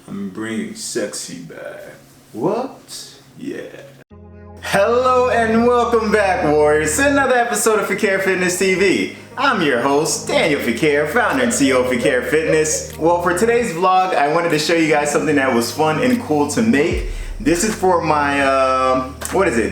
I'm bringing sexy back. What? Yeah. Hello and welcome back, warriors, to another episode of Fequiere Fitness TV. I'm your host, Daniel Fequiere, founder and CEO of Fequiere Fitness. Well, for today's vlog, I wanted to show you guys something that was fun and cool to make. This is for my,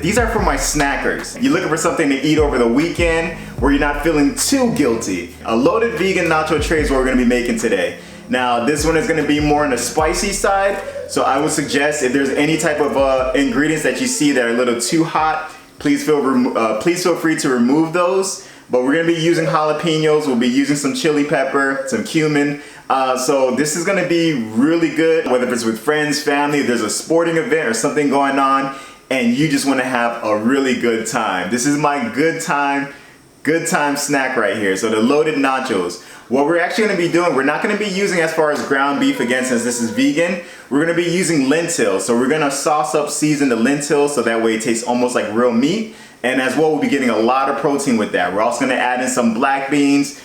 These are for my snackers. You're looking for something to eat over the weekend where you're not feeling too guilty. A loaded vegan nacho tray is what we're gonna be making today. Now, this one is gonna be more on the spicy side, so I would suggest if there's any type of ingredients that you see that are a little too hot, please feel free to remove those. But we're gonna be using jalapenos, we'll be using some chili pepper, some cumin. So this is gonna be really good, whether it's with friends, family, if there's a sporting event or something going on, and you just wanna have a really good time. This is my good time snack right here. So the loaded nachos. What we're actually gonna be doing, we're not gonna be using as far as ground beef again, since this is vegan. We're gonna be using lentils. So we're gonna season the lentils so that way it tastes almost like real meat. And as well, we'll be getting a lot of protein with that. We're also gonna add in some black beans.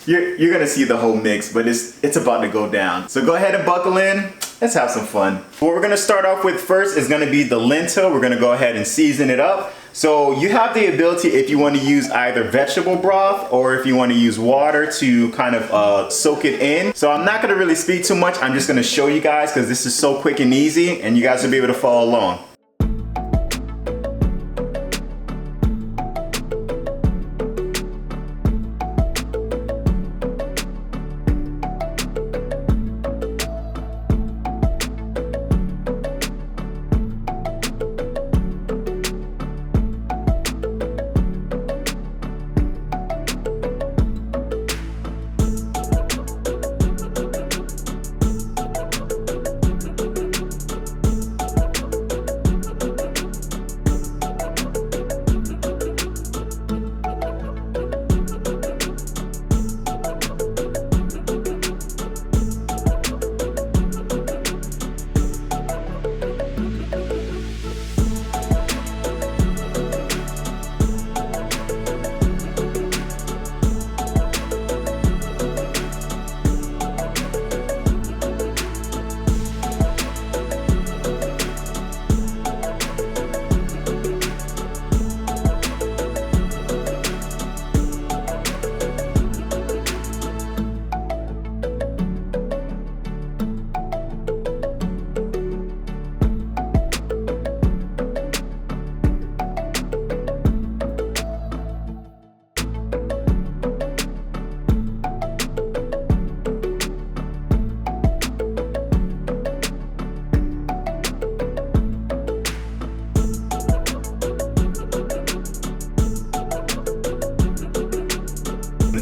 You're gonna see the whole mix, but it's about to go down. So go ahead and buckle in. Let's have some fun. What we're gonna start off with first is gonna be the lentil. We're gonna go ahead and season it up. So you have the ability, if you want to use either vegetable broth or if you want to use water to kind of soak it in. So I'm not going to really speak too much. I'm just going to show you guys because this is so quick and easy and you guys will be able to follow along.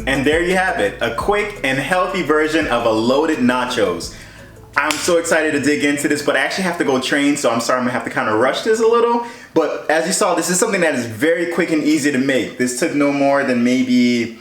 And there you have it, a quick and healthy version of a loaded nachos. I'm so excited to dig into this, but I actually have to go train, so I'm sorry I'm gonna have to kind of rush this a little. But as you saw, this is something that is very quick and easy to make. This took no more than maybe,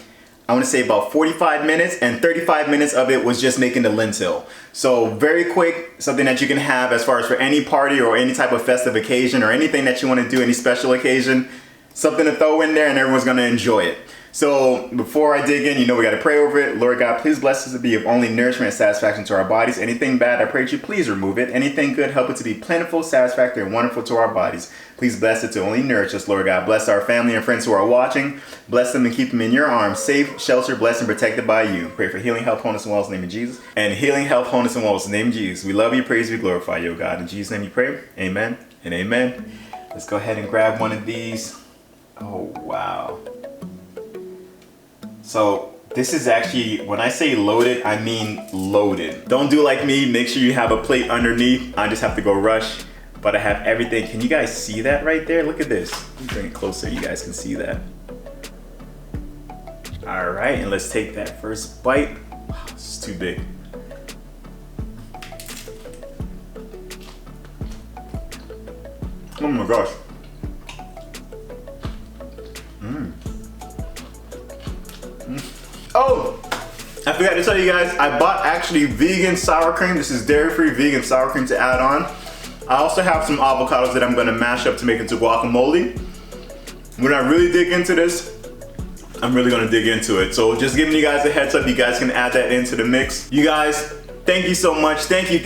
I wanna say about 45 minutes, and 35 minutes of it was just making the lentil. So very quick, something that you can have as far as for any party or any type of festive occasion or anything that you wanna do, any special occasion, something to throw in there and everyone's gonna enjoy it. So before I dig in, we gotta pray over it. Lord God, please bless us to be of only nourishment and satisfaction to our bodies. Anything bad, I pray that you please remove it. Anything good, help it to be plentiful, satisfactory, and wonderful to our bodies. Please bless it to only nourish us, Lord God. Bless our family and friends who are watching. Bless them and keep them in your arms, safe, sheltered, blessed, and protected by you. Pray for healing, health, wholeness, and wellness in the name of Jesus. And healing, health, wholeness, and wellness in the name of Jesus. We love you, praise you, glorify you, God. In Jesus' name we pray. Amen and amen. Let's go ahead and grab one of these. Oh, wow. So this is actually, when I say loaded, I mean loaded. Don't do like me, make sure you have a plate underneath. I just have to go rush, but I have everything. Can you guys see that right there? Look at this. Let me bring it closer, you guys can see that. All right, and let's take that first bite. Wow, this is too big. Oh my gosh. Oh, I forgot to tell you guys, I bought actually vegan sour cream. This is dairy-free vegan sour cream to add on. I also have some avocados that I'm gonna mash up to make into guacamole. When I really dig into this, I'm really gonna dig into it. So just giving you guys a heads up, you guys can add that into the mix. You guys, thank you so much. Thank you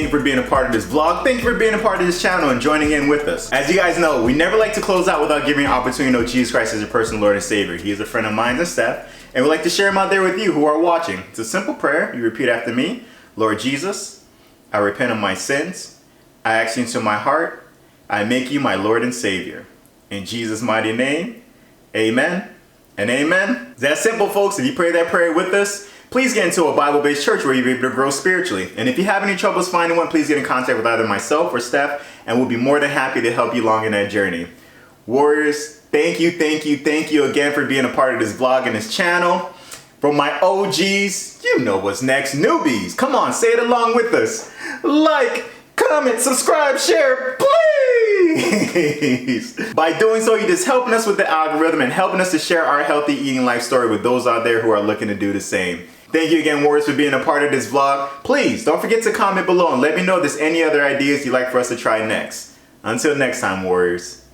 for being a part of this vlog. Thank you for being a part of this channel and joining in with us. As you guys know, we never like to close out without giving an opportunity to know Jesus Christ as your personal Lord and Savior. He is a friend of mine and Steph, and we'd like to share him out there with you who are watching. It's a simple prayer. You repeat after me. Lord Jesus, I repent of my sins. I ask you into my heart. I make you my Lord and Savior. In Jesus' mighty name, amen and amen. It's that simple, folks. If you pray that prayer with us, please get into a Bible-based church where you'll be able to grow spiritually. And if you have any troubles finding one, please get in contact with either myself or Steph, and we'll be more than happy to help you along in that journey. Warriors, thank you again for being a part of this vlog and this channel. From my OGs, you know what's next. Newbies, come on, say it along with us. Like, comment, subscribe, share, please. By doing so, you're just helping us with the algorithm and helping us to share our healthy eating life story with those out there who are looking to do the same. Thank you again, Warriors, for being a part of this vlog. Please don't forget to comment below and let me know if there's any other ideas you'd like for us to try next. Until next time, Warriors,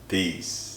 peace.